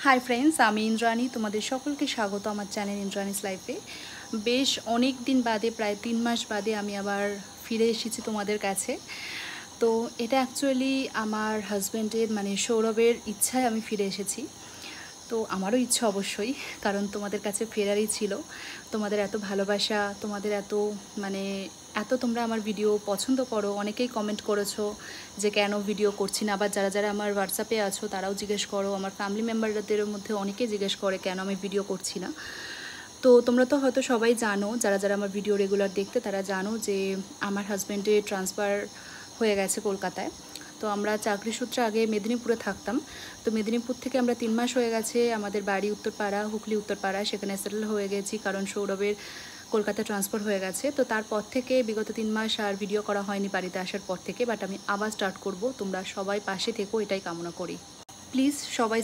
Hi friends, আমি ইন্দ্রাণী। তোমাদের সকলকে স্বাগত আমার চ্যানেল ইন্দ্রাণীস লাইফে। বেশ অনেক দিন বাদে, প্রায় 3 মাস বাদে আমি আবার ফিরে এসেছি তোমাদের কাছে। তো এটা অ্যাকচুয়ালি আমার হাজব্যান্ডের মানে সৌরভের ইচ্ছায় আমি ফিরে এসেছি। তো আমারও ইচ্ছা অবশ্যই, কারণ তোমাদের কাছে ফেরারই ছিল। তোমাদের এত ভালোবাসা, তোমাদের এত তোমরা আমার ভিডিও পছন্দ করো, অনেকেই কমেন্ট করেছো যে কেন ভিডিও করছি না। আবার যারা যারা আমার হোয়াটসঅ্যাপে আছো তারাও জিজ্ঞেস করো, আমার ফ্যামিলি মেম্বারদের মধ্যে অনেকেই জিজ্ঞেস করে কেন আমি ভিডিও করছি না। তো তোমরা তো হয়তো সবাই জানো, যারা যারা আমার ভিডিও রেগুলার দেখতে তারা জানো যে আমার হাজব্যান্ডের ট্রান্সফার হয়ে গেছে কলকাতায়। তো আমরা চাকরি সূত্রে আগে মেদিনীপুরে থাকতাম। তো মেদিনীপুর থেকে আমরা 3 মাস হয়ে গেছে আমাদের বাড়ি উত্তরপাড়া, হুগলি উত্তরপাড়া, সেখানে সেটেল হয়ে গেছি, কারণ সৌরভের কলকাতা ট্রান্সফার হয়ে গেছে। তো তারপর থেকে বিগত 3 মাস আর ভিডিও করা হয়নি বাড়িতে আসার পর থেকে, বাট আমি আবার স্টার্ট করব। তোমরা সবাই পাশে থেকো, এটাই কামনা করি। প্লিজ সবাই